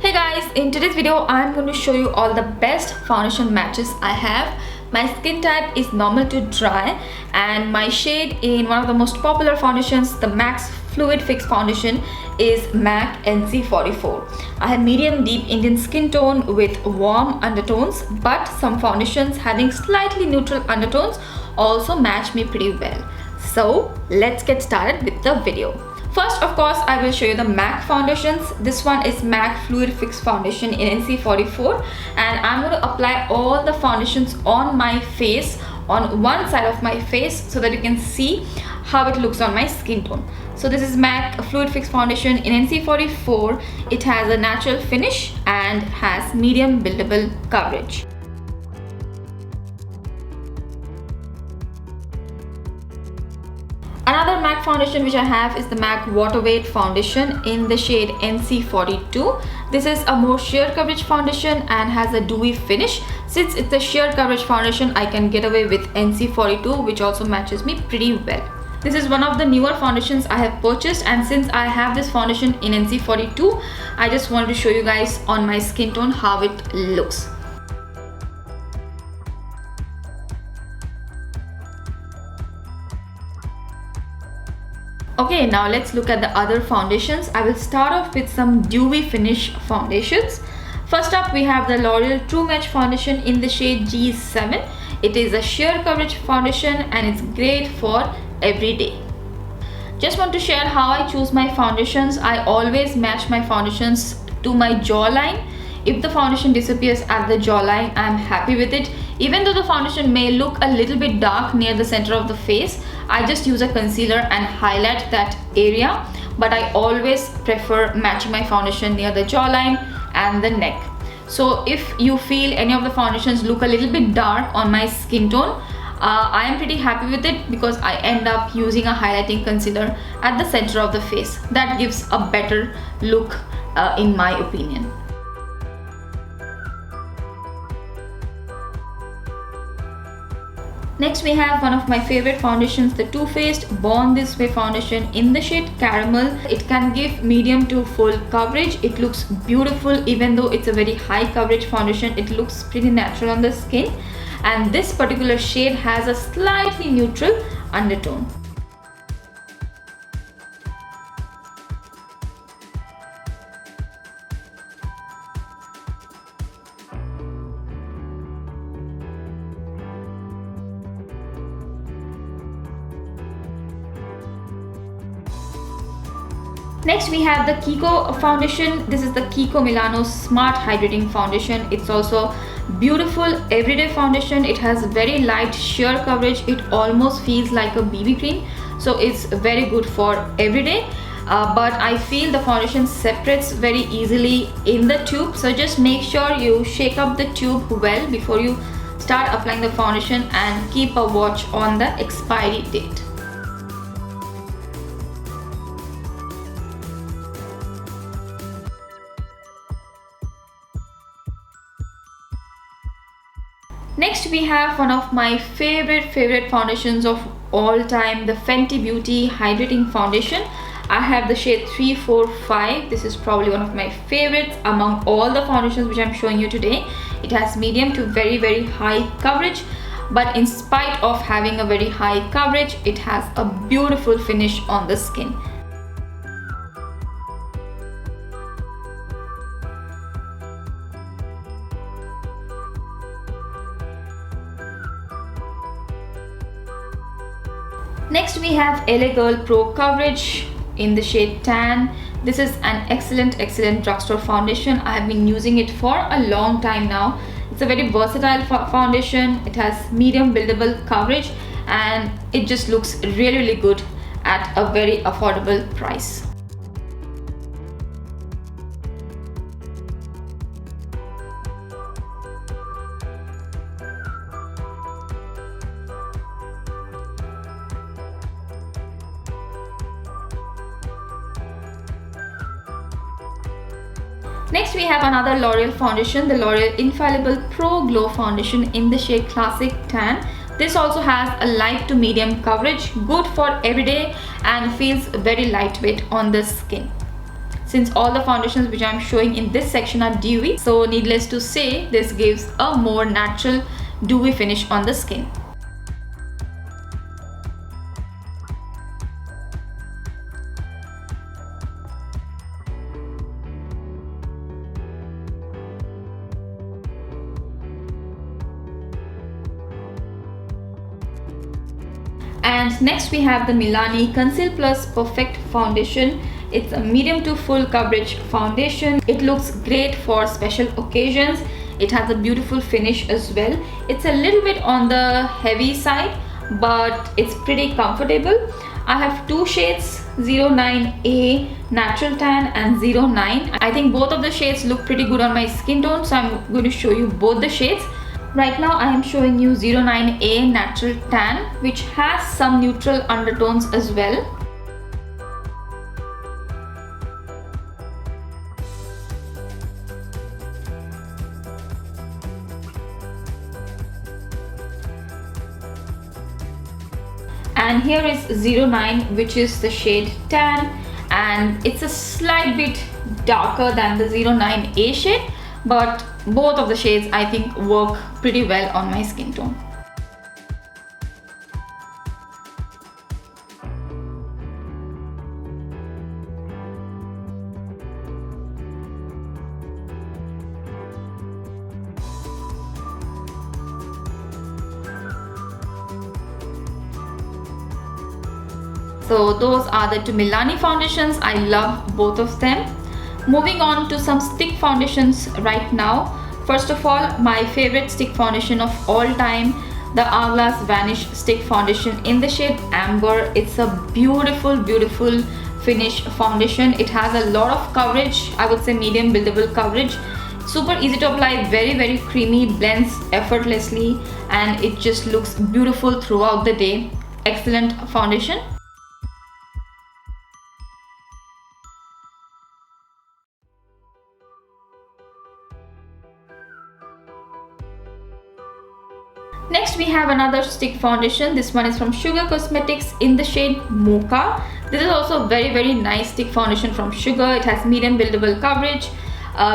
Hey guys, in today's video I'm going to show you all the best foundation matches I have. My skin type is normal to dry and my shade in one of the most popular foundations, the MAC Fluid Fix foundation, is MAC NC44. I have medium deep Indian skin tone with warm undertones, but some foundations having slightly neutral undertones also match me pretty well. So let's get started with the video. First, of course, I will show you the MAC foundations. This one is MAC Fluid Fix foundation in NC44, and I'm going to apply all the foundations on my face, on one side of my face, so that you can see how it looks on my skin tone. So this is MAC Fluid Fix foundation in NC44. It has a natural finish and has medium buildable coverage. Another MAC foundation which I have is the MAC Waterweight foundation in the shade NC42. This is a more sheer coverage foundation and has a dewy finish. Since it's a sheer coverage foundation, I can get away with NC42, which also matches me pretty well. This is one of the newer foundations I have purchased, and since I have this foundation in NC42, I just wanted to show you guys on my skin tone how it looks. Okay, now let's look at the other foundations. I will start off with some dewy finish foundations. First up, we have the L'Oreal True Match foundation in the shade G7. It is a sheer coverage foundation and it's great for every day. Just want to share how I choose my foundations. I always match my foundations to my jawline. If the foundation disappears at the jawline, I'm happy with it. Even though the foundation may look a little bit dark near the center of the face, I just use a concealer and highlight that area. But I always prefer matching my foundation near the jawline and the neck. So if you feel any of the foundations look a little bit dark on my skin tone, I am pretty happy with it because I end up using a highlighting concealer at the center of the face. That gives a better look in my opinion. Next, we have one of my favorite foundations, the Too Faced Born This Way foundation in the shade Caramel. It can give medium to full coverage. It looks beautiful even though it's a very high coverage foundation. It looks pretty natural on the skin, and this particular shade has a slightly neutral undertone. Next, we have the Kiko foundation. This is the Kiko Milano Smart Hydrating foundation. It's also beautiful everyday foundation. It has very light sheer coverage. It almost feels like a BB cream, so it's very good for everyday. But I feel the foundation separates very easily in the tube, so just make sure you shake up the tube well before you start applying the foundation, and keep a watch on the expiry date. Next, we have one of my favorite foundations of all time, the Fenty Beauty Hydrating foundation. I have the shade 345. This is probably one of my favorites among all the foundations which I'm showing you today. It has medium to very high coverage, but in spite of having a very high coverage, it has a beautiful finish on the skin. Next, we have LA Girl Pro Coverage in the shade Tan. This is an excellent drugstore foundation. I have been using it for a long time now. It's a very versatile foundation. It has medium buildable coverage and it just looks really good at a very affordable price. Next, we have another L'Oreal foundation, the L'Oreal Infallible Pro Glow foundation in the shade Classic Tan. This also has a light to medium coverage, good for everyday and feels very lightweight on the skin. since all the foundations which I'm showing in this section are dewy. So needless to say, this gives a more natural dewy finish on the skin. And next we have the Milani Conceal Plus Perfect Foundation. It's a medium to full coverage foundation. It looks great for special occasions. It has a beautiful finish as well. It's a little bit on the heavy side, but it's pretty comfortable. I have two shades, 09A Natural Tan and 09. I think both of the shades look pretty good on my skin tone, so I'm going to show you both the shades. Right now I am showing you 09A Natural Tan, which has some neutral undertones as well. And here is 09, which is the shade Tan, and it's a slight bit darker than the 09A shade, but both of the shades I think work pretty well on my skin tone. So those are the two Milani foundations. I love both of them. Moving on to some stick foundations right now. First of all, my favorite stick foundation of all time, the Hourglass Vanish stick foundation in the shade Amber. It's a beautiful, beautiful finish foundation. It has a lot of coverage, I would say medium buildable coverage. Super easy to apply, very, very creamy, blends effortlessly, and it just looks beautiful throughout the day. Excellent foundation. Next we have another stick foundation. This one is from Sugar Cosmetics in the shade Mocha. This is also a very, very nice stick foundation from Sugar. It has medium buildable coverage,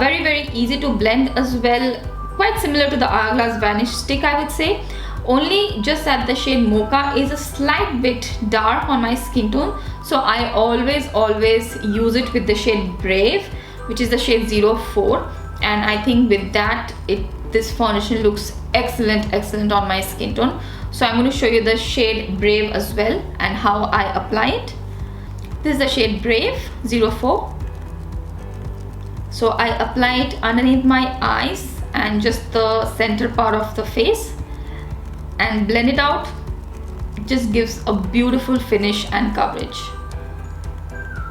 very, very easy to blend as well. Quite similar to the Hourglass Vanish stick, I would say. Only just that the shade Mocha is a slight bit dark on my skin tone. So I always use it with the shade Breve, which is the shade 04. And I think with that, this foundation looks excellent on my skin tone. So I'm going to show you the shade Brave as well and how I apply it. This is the shade Brave 04. So I apply it underneath my eyes and just the center part of the face and blend it out. It just gives a beautiful finish and coverage.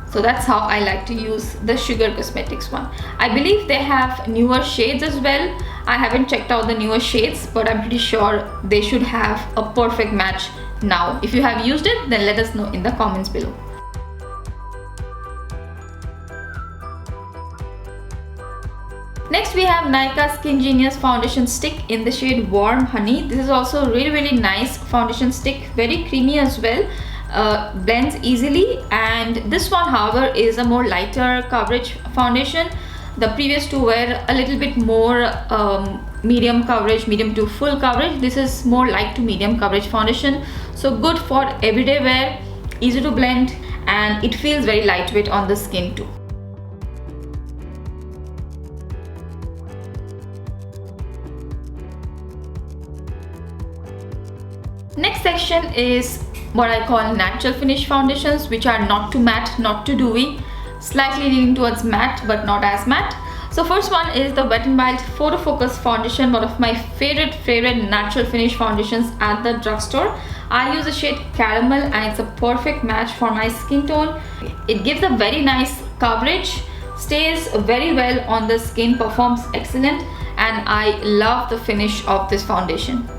So that's how I like to use the Sugar Cosmetics one. I believe they have newer shades as well. I haven't checked out the newer shades, but I'm pretty sure they should have a perfect match now. If you have used it, then let us know in the comments below. Next we have Nykaa Skin Genius foundation stick in the shade Warm Honey. This is also a really, really nice foundation stick, very creamy as well. Blends easily, and this one however is a more lighter coverage foundation. The previous two were a little bit more medium coverage, medium to full coverage. This is more light to medium coverage foundation, so good for everyday wear, easy to blend, and it feels very lightweight on the skin too. Next section is what I call natural finish foundations, which are not too matte, not too dewy, slightly leaning towards matte but not as matte. So first one is the Wet n Wild Photo Focus foundation, one of my favorite natural finish foundations at the drugstore. I use the shade Caramel and it's a perfect match for my skin tone. It gives a very nice coverage, stays very well on the skin, performs excellent, and I love the finish of this foundation.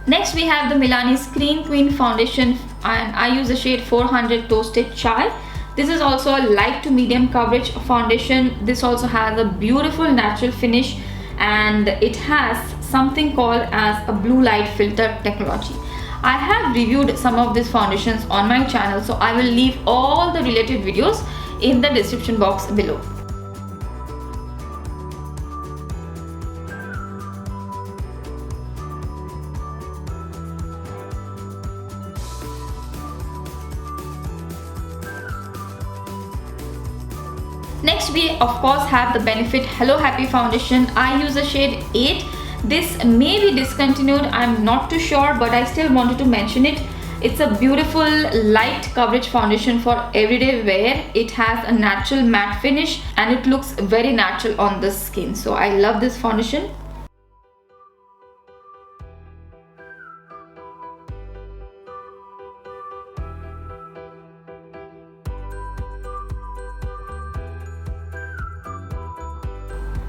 Next we have the Milani Screen Queen foundation and I use the shade 400 Toasted Chai. This is also a light to medium coverage foundation. This also has a beautiful natural finish, and it has something called as a blue light filter technology. I have reviewed some of these foundations on my channel, so I will leave all the related videos in the description box below. Next, we of course have the Benefit Hello Happy foundation. I use the shade 8. This may be discontinued, I'm not too sure, but I still wanted to mention it. It's a beautiful light coverage foundation for everyday wear. It has a natural matte finish and it looks very natural on the skin. So I love this foundation.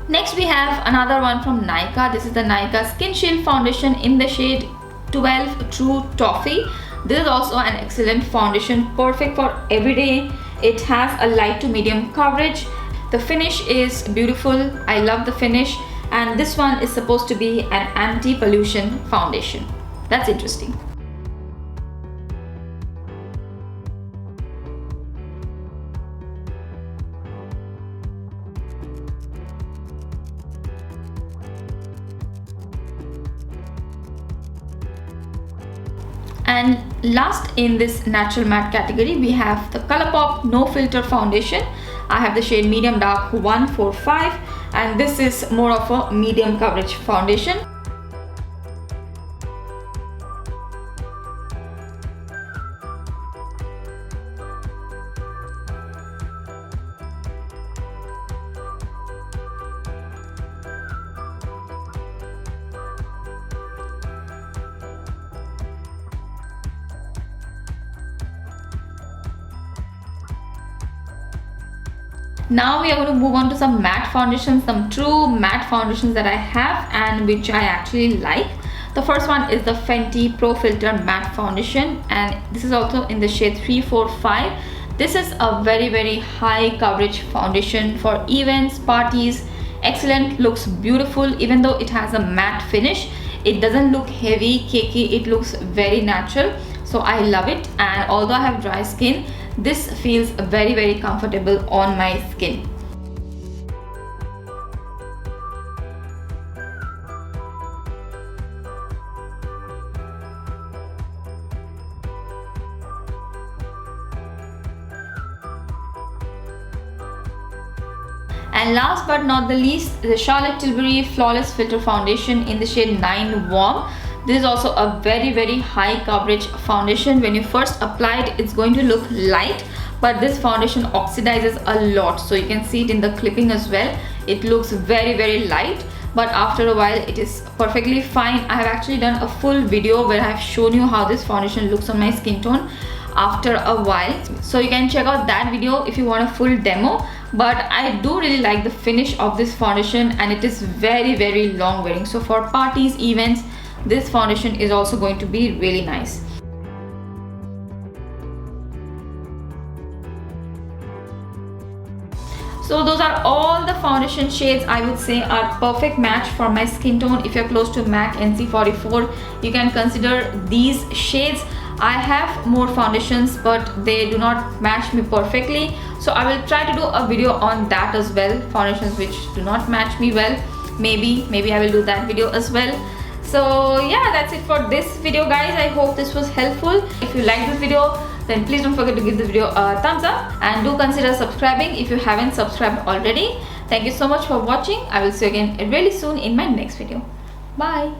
Next we have another one from Nykaa. This is the Nykaa Skin Shield foundation in the shade 12 True Toffee. This is also an excellent foundation, perfect for everyday. It has a light to medium coverage. The finish is beautiful. I love the finish, and this one is supposed to be an anti-pollution foundation. That's interesting. And last in this natural matte category, we have the Colourpop No Filter foundation. I have the shade Medium Dark 145, and this is more of a medium coverage foundation. Now we are going to move on to some matte foundations, some true matte foundations that I have and which I actually like. The first one is the Fenty Pro Filter Matte Foundation, and this is also in the shade 345. This is a very high coverage foundation for events, parties. Excellent, looks beautiful. Even though it has a matte finish, it doesn't look heavy, cakey, it looks very natural. So I love it, and although I have dry skin, this feels very comfortable on my skin. And last but not the least, the Charlotte Tilbury Flawless Filter Foundation in the shade 9 Warm. This is also a very high coverage foundation. When you first apply it, it's going to look light, but this foundation oxidizes a lot. So you can see it in the clipping as well. It looks very light, but after a while it is perfectly fine. I have actually done a full video where I have shown you how this foundation looks on my skin tone after a while. So you can check out that video if you want a full demo. But I do really like the finish of this foundation, and it is very long wearing. So for parties, events, this foundation is also going to be really nice. So those are all the foundation shades I would say are perfect match for my skin tone. If you're close to Mac NC44, you can consider these shades. I have more foundations, but they do not match me perfectly. So I will try to do a video on that as well. Foundations which do not match me well. Maybe I will do that video as well. So yeah, that's it for this video, guys. I hope this was helpful. If you like this video, then please don't forget to give the video a thumbs up, and do consider subscribing if you haven't subscribed already. Thank you so much for watching. I will see you again really soon in my next video. Bye.